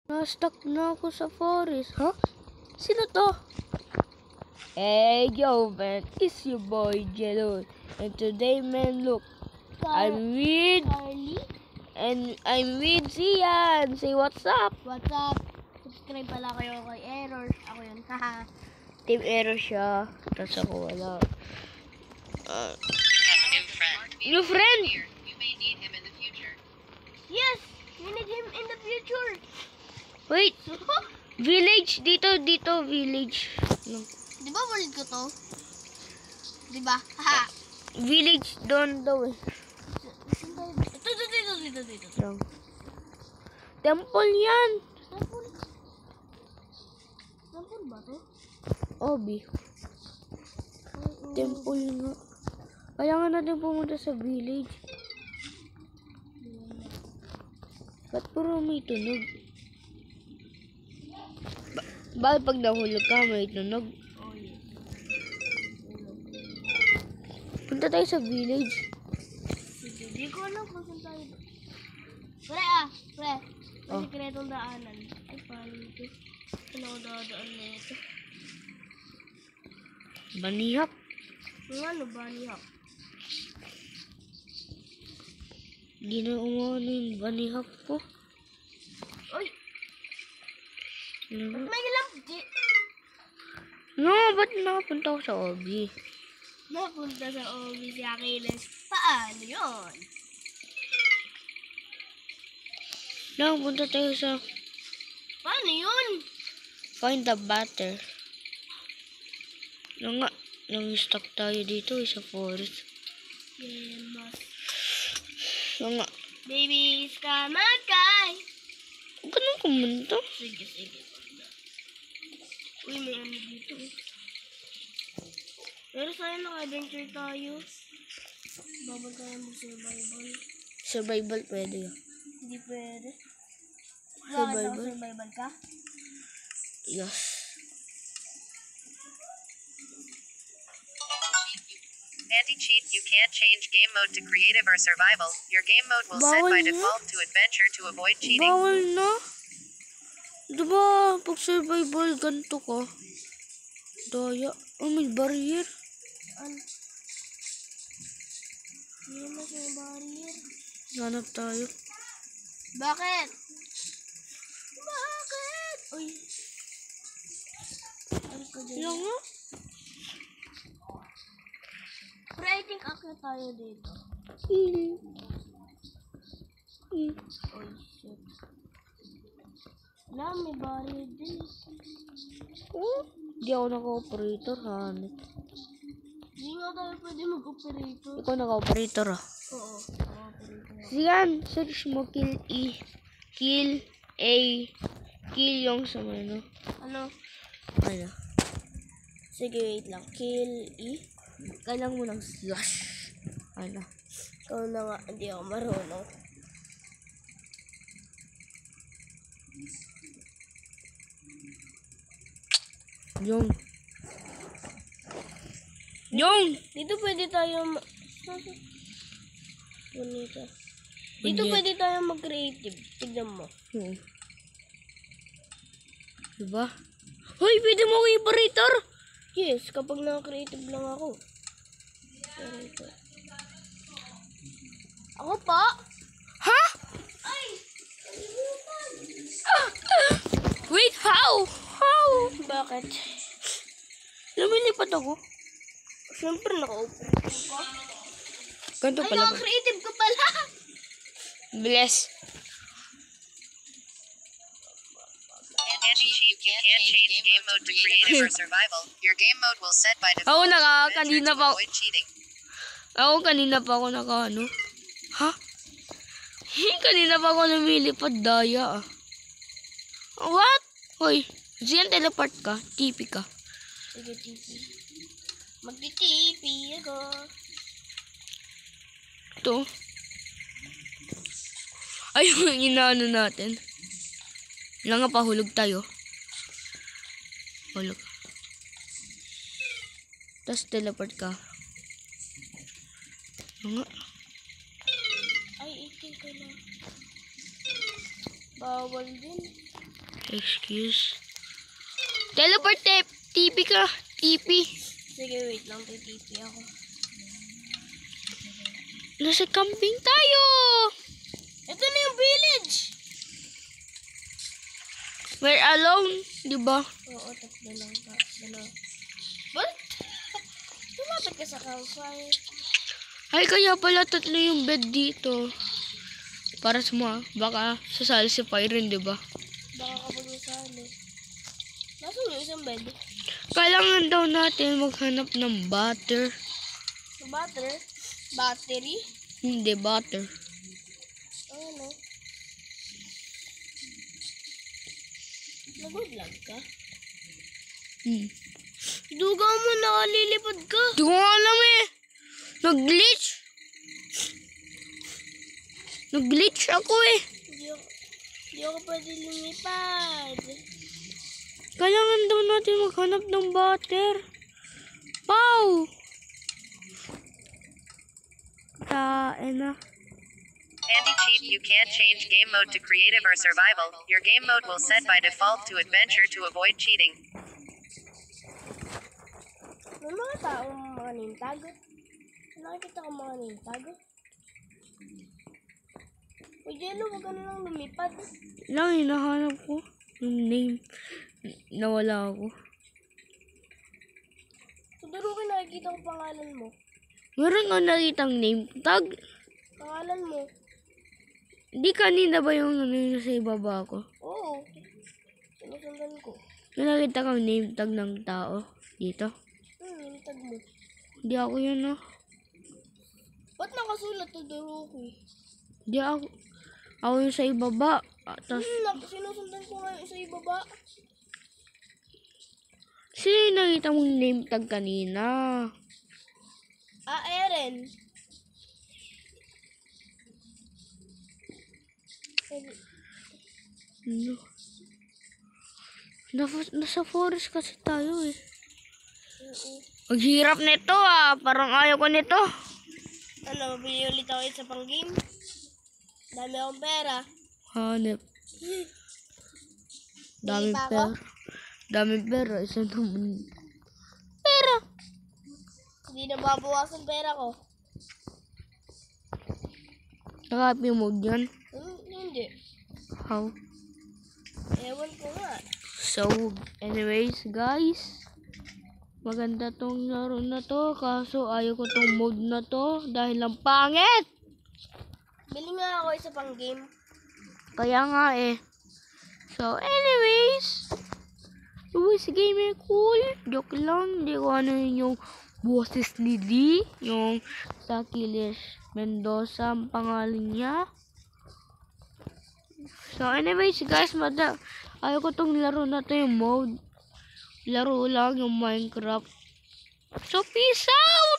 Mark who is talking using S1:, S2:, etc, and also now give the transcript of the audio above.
S1: Na-stuck na ako sa forest. Ha? Sino to? Hey, yo, man. It's your boy, Jello. And today, man, look. I'm with...
S2: Carly?
S1: And I'm with Zian. Say what's up.
S2: What's up? Subscribe pala kayo kay Errors. Ako yun. Haha.
S1: Team Error siya. Tapos ako wala.
S3: Have a new friend.
S1: New friend?
S3: Here, you may need him in the future.
S2: Yes! We need him in the future.
S1: Wait. Village. Dito, village. No.
S2: Di ba world ko to? Di ba? Haha.
S1: Village doon daw eh.
S2: Dito.
S1: No. Temple yan.
S2: Temple? Temple ba to?
S1: Obi. Temple nga. Kailangan natin pumunta sa village. Ba't puro may tunog? Bakit pag nahulog ka may tunog?
S2: Oh, yes.
S1: Punta tayo sa village.
S2: Sige, di ko alam kung saan tayo. Pre. May
S1: Oh.
S2: sikretong daanan. Ay, paano ito? Saan ako dadaan na ito?
S1: Banihak.
S2: Ano ba niya?
S1: Di na umano yung banihak ko.
S2: Uy!
S1: Ano?
S2: May ilang
S1: No, ba't nakapunta ako sa Obi?
S2: napunta sa OB si Achilles. Paano yun?
S1: Nakapunta tayo sa
S2: Paano yun?
S1: Find the Butter. Ano nga, nang-stuck tayo dito sa forest.
S2: Gemas.
S1: Ano nga,
S2: Babies, come on, guys!
S1: huwag ka nang kumunta.
S2: Sige. Uy, may ano dito. Pero sa'yo naka-adventure tayo. Babal tayo mag-survival.
S1: Survival pwede yun.
S2: Hindi pwede.
S1: Survival?
S2: Bakit survival ka?
S1: Yes.
S3: Anti-cheat, you can't change game mode to creative or survival. Your game mode will set
S1: Bawal
S3: by
S1: na?
S3: default to adventure to avoid cheating.
S1: Bawal na. Diba, pag survival, ganito ka. Daya. Oh, may barrier.
S2: Ano? Hindi na sa barrier.
S1: Hanap tayo.
S2: Bakit? Uy. Ano ka dyan?
S1: Yan nga.
S2: Pero I think akit tayo dito.
S1: Hmm.
S2: Uy, shit. Wala, may barrier din.
S1: Oh, di ako naka-operator, hanip.
S2: Hindi nga tayo pwede mag-operator.
S1: Ikaw naka-operator ah.
S2: Oo, mag-operator.
S1: Siyan, search mo kill E. Kill A. Kill yung sa ano.
S2: Ano?
S1: Ano? Sige, wait lang. Kill E. Kailangan mo lang slash. Ano?
S2: Ikaw na nga, hindi ako marunong.
S1: Yung. Yung!
S2: Dito pwede tayo Bonita. Dito
S1: Hindi.
S2: pwede tayo mag-creative. Tignan mo.
S1: Hmm. Diba? Hoy, pwede mo ako operator!
S2: Yes, kapag naka-creative lang ako. Pero ito. Ako pa?
S1: Ha?
S2: Ay!
S1: Wait, how? How?
S2: Bakit?
S1: Lumilipad ako.
S2: Siyempre naka-operative ka.
S1: Ganito
S2: Ay,
S1: pala.
S2: naka-creative ka pala!
S1: Bless.
S3: Anti-cheat, you can't change game mode to creative or survival. Your game mode will set by
S1: Ako
S3: default to
S1: kanina
S3: adventure to
S1: pa.
S3: avoid cheating.
S1: Ako kanina pa ako ano? Ha? Kanina pa ako lumilipad, daya ah. What? Hoy, Zian, teleport ka. TP ka.
S2: Sige, TP. Magti-TP ako.
S1: Ito. Ay, yung inaano natin. Lang nga pa, hulog tayo. Hulog. Tapos teleport ka. Ano nga?
S2: Ay, ikin ko na. Bawal din.
S1: Excuse. Teleport TP ka. TP.
S2: Sige, wait lang. TP ako.
S1: Nasa camping tayo.
S2: Ito na yung village!
S1: We're alone, di ba?
S2: Oo, tatlo lang ka. What? Tumapit ka sa campfire.
S1: Ay, kaya pala tatlo yung bed dito. Para sa mga, baka sasali si Pyron, di ba?
S2: Baka kapag masali. Nasaan yung isang bed?
S1: Kailangan daw natin maghanap ng butter.
S2: Butter? Battery?
S1: Hindi, butter.
S2: Ano? Nag-vlog ka? Duga mo, nakalilipad ka.
S1: Di ko nga alam eh. Nag-glitch. Nag-glitch ako eh.
S2: Hindi ako pwede lumipad.
S1: Kailangan daw natin maghanap ng butter. Pow! Na.
S3: Anti-cheat, you can't change game mode to creative or survival. Your game mode will set by default to adventure to avoid cheating.
S2: May mga taong mga name tag. Nakikita ko mga name tag. Uy, Jello, wag ka na lang lumipad.
S1: Lang, hinahanap ko yung name. Nawala ako.
S2: Sa Durukin, nakikita ko pangalan mo.
S1: Meron ko nakitang name tag.
S2: Pangalan mo.
S1: Di kanina ba yung nasa ibaba ko?
S2: Oo. Sinusundan ko.
S1: May nakita kang name tag ng tao dito.
S2: Name tag mo.
S1: Di ako yun, no?
S2: Ba't nakasulat to Duruki?
S1: Di ako. Ako yung sa ibaba. Tapos,
S2: Sinusundan ko nga yung sa ibaba.
S1: sino yung nakita mong name tag kanina?
S2: Eren.
S1: Ano? Nasa forest kasi tayo eh. Ang hirap nito ah. Parang ayaw ko nito.
S2: Ano, bili ulit ako isa pang game? Dami akong pera.
S1: Hanep. Dami
S2: Bili pa ako?
S1: pera. Dami pera. Isa naman. Pera.
S2: Hindi na babawasan pera ko.
S1: Naka-happy mode yan.
S2: Hindi.
S1: How?
S2: Ewan ko nga.
S1: So, anyways, guys. Maganda tong laro na to. Kaso, ayaw ko tong mode na to. Dahil lang pangit.
S2: Bili nga ako isa pang game.
S1: Kaya nga eh. So, anyways. Luis Gamer cool. Joke lang. Hindi ko ano yung boses ni D. Yung sa Kilis Mendoza ang pangalan niya. So, anyways guys. Ayaw ko tong laro na to yung mode. Laro lang yung Minecraft. So, peace out!